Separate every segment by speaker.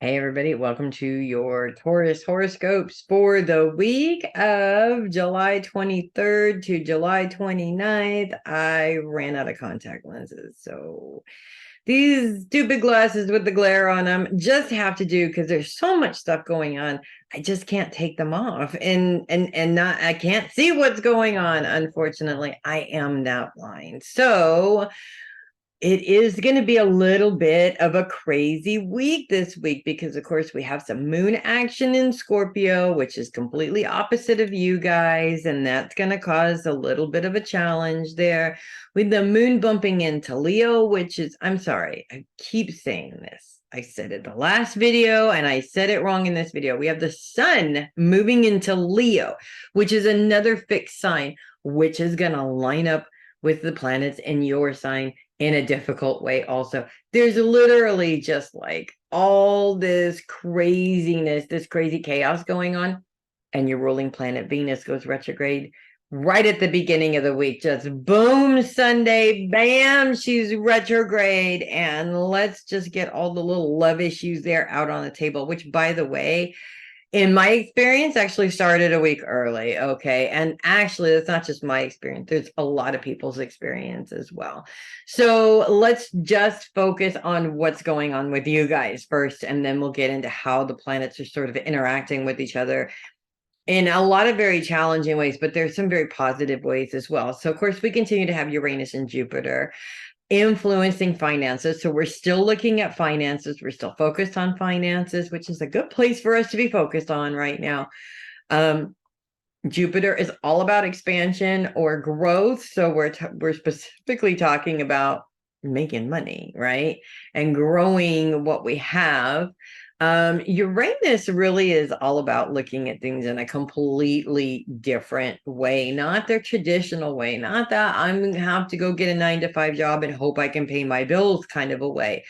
Speaker 1: Hey everybody, welcome to your Taurus horoscopes for the week of July 23rd to July 29th. I ran out of contact lenses, so these stupid glasses with the glare on them just have to do because there's so much stuff going on. I just can't take them off and not I can't see what's going on. Unfortunately, I am that blind. So it is going to be a little bit of a crazy week this week because, of course, we have some moon action in Scorpio, which is completely opposite of you guys. And that's going to cause a little bit of a challenge there with the moon bumping into Leo, which is, I'm sorry, I keep saying this. I said it the last video and I said it wrong in this video. We have the sun moving into Leo, which is another fixed sign, which is going to line up with the planets in your sign in a difficult way also. There's literally just like all this craziness, this crazy chaos going on, and your ruling planet Venus goes retrograde right at the beginning of the week. Just boom, Sunday, bam, she's retrograde. And let's just get all the little love issues there out on the table, which, by the way, in my experience, actually started a week early. Okay. And actually, that's not just my experience, there's a lot of people's experience as well. So let's just focus on what's going on with you guys first, and then we'll get into how the planets are sort of interacting with each other in a lot of very challenging ways, but there's some very positive ways as well. So, of course, we continue to have Uranus and Jupiter influencing finances. So we're still looking at finances. We're still focused on finances, which is a good place for us to be focused on right now. Jupiter is all about expansion or growth. So we're specifically talking about making money, right? And growing what we have. Uranus really is all about looking at things in a completely different way, not their traditional way, not that I'm going to have to go get a 9 to 5 job and hope I can pay my bills kind of a way,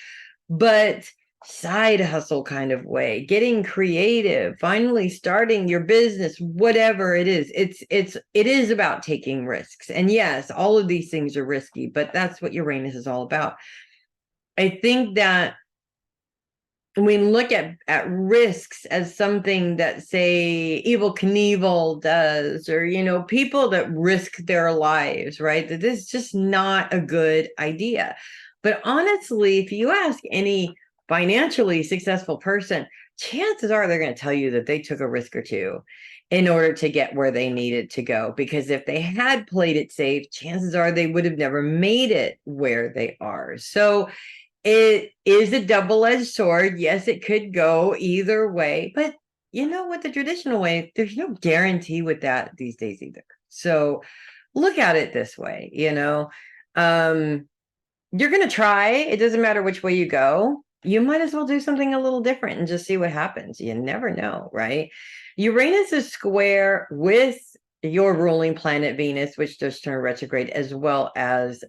Speaker 1: but side hustle kind of way, getting creative, finally starting your business, whatever it is. It is about taking risks. And yes, all of these things are risky, but that's what Uranus is all about. I think that we look at risks as something that, say, Evel Knievel does, or, people that risk their lives, right? That this is just not a good idea. But honestly, if you ask any financially successful person, chances are they're going to tell you that they took a risk or two in order to get where they needed to go. Because if they had played it safe, chances are they would have never made it where they are. So it is a double-edged sword. Yes, it could go either way, but with the traditional way, there's no guarantee with that these days either. So look at it this way, you're going to try. It doesn't matter which way you go. You might as well do something a little different and just see what happens. You never know, right? Uranus is square with your ruling planet Venus, which just turned retrograde, as well as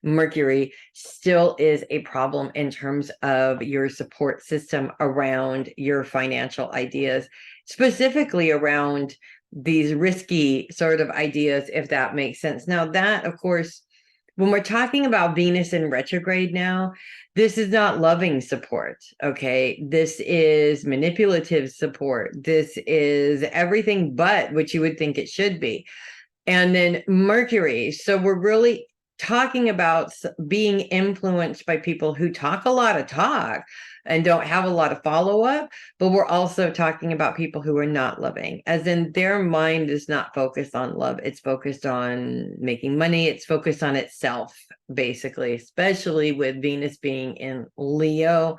Speaker 1: Mercury, still is a problem in terms of your support system around your financial ideas, specifically around these risky sort of ideas, if that makes sense. Now, that, of course, when we're talking about Venus in retrograde now, this is not loving support, okay? This is manipulative support. This is everything but what you would think it should be. And then Mercury. So we're really talking about being influenced by people who talk a lot of talk and don't have a lot of follow-up, but we're also talking about people who are not loving, as in their mind is not focused on love. It's focused on making money. It's focused on itself, basically, especially with Venus being in Leo.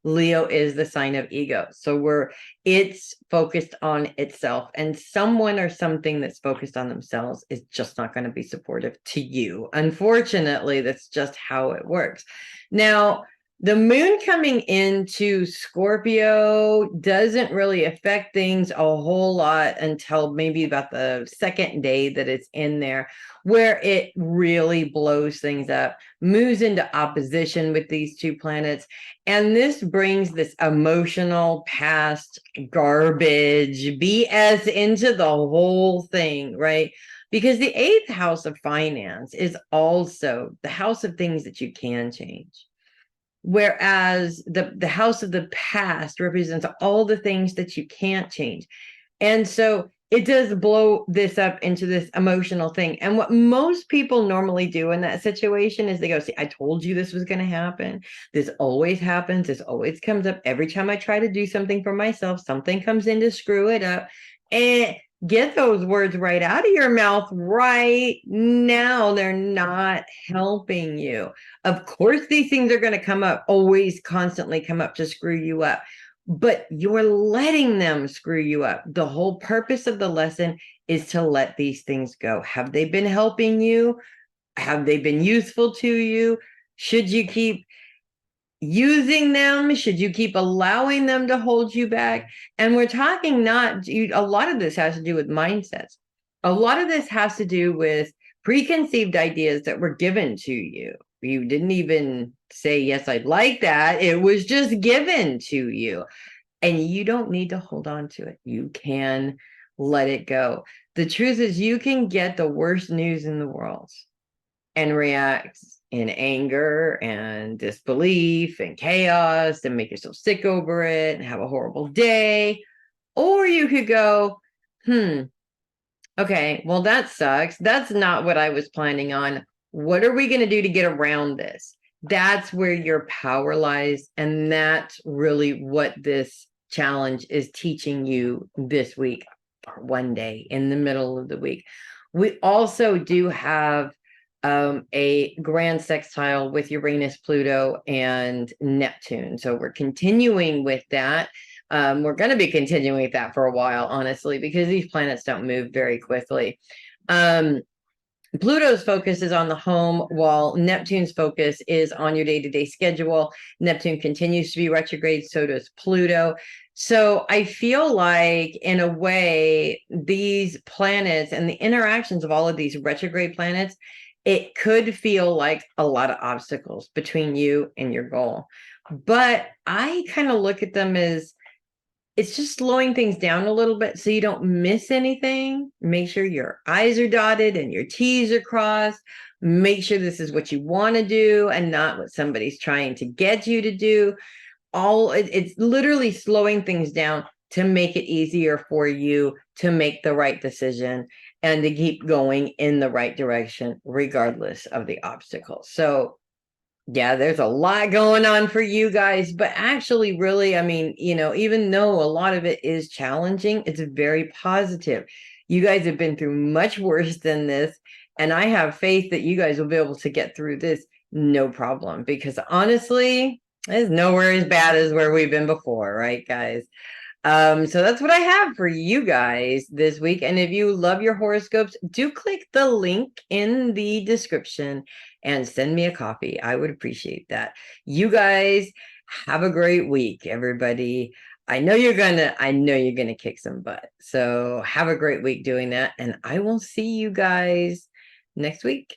Speaker 1: Leo is the sign of ego. So it's focused on itself, and someone or something that's focused on themselves is just not going to be supportive to you. Unfortunately, that's just how it works. Now, the moon coming into Scorpio doesn't really affect things a whole lot until maybe about the second day that it's in there, where it really blows things up, moves into opposition with these two planets. And this brings this emotional past garbage, BS into the whole thing, right? Because the eighth house of finance is also the house of things that you can change. Whereas the house of the past represents all the things that you can't change. And so it does blow this up into this emotional thing. And what most people normally do in that situation is they go, see, I told you this was going to happen. This always happens. This always comes up. Every time I try to do something for myself, something comes in to screw it up. And get those words right out of your mouth right now. They're not helping you. Of course, these things are going to come up, always constantly come up to screw you up, but you're letting them screw you up. The whole purpose of the lesson is to let these things go. Have they been helping you? Have they been useful to you? Should you keep using them? Should you keep allowing them to hold you back? And we're talking not, a lot of this has to do with mindsets. A lot of this has to do with preconceived ideas that were given to you. You didn't even say, yes, I'd like that. It was just given to you. And you don't need to hold on to it. You can let it go. The truth is, you can get the worst news in the world and react in anger and disbelief and chaos and make yourself sick over it and have a horrible day. Or you could go, okay, well, that sucks. That's not what I was planning on. What are we going to do to get around this? That's where your power lies. And that's really what this challenge is teaching you this week, one day in the middle of the week. We also do have a grand sextile with Uranus, Pluto, and Neptune. So we're continuing with that. We're going to be continuing with that for a while, honestly, because these planets don't move very quickly. Pluto's focus is on the home, while Neptune's focus is on your day-to-day schedule. Neptune continues to be retrograde, so does Pluto. So I feel like, in a way, these planets and the interactions of all of these retrograde planets, it could feel like a lot of obstacles between you and your goal. But I kind of look at them as, it's just slowing things down a little bit so you don't miss anything. Make sure your I's are dotted and your T's are crossed. Make sure this is what you want to do and not what somebody's trying to get you to do. It's literally slowing things down to make it easier for you to make the right decision and to keep going in the right direction, regardless of the obstacles. So yeah, there's a lot going on for you guys, but actually, really, I mean, even though a lot of it is challenging, it's very positive. You guys have been through much worse than this, and I have faith that you guys will be able to get through this no problem, because honestly, it's nowhere as bad as where we've been before, right, guys? So that's what I have for you guys this week. And if you love your horoscopes, do click the link in the description and send me a copy. I would appreciate that. You guys have a great week, everybody. I know you're gonna kick some butt. So have a great week doing that. And I will see you guys next week.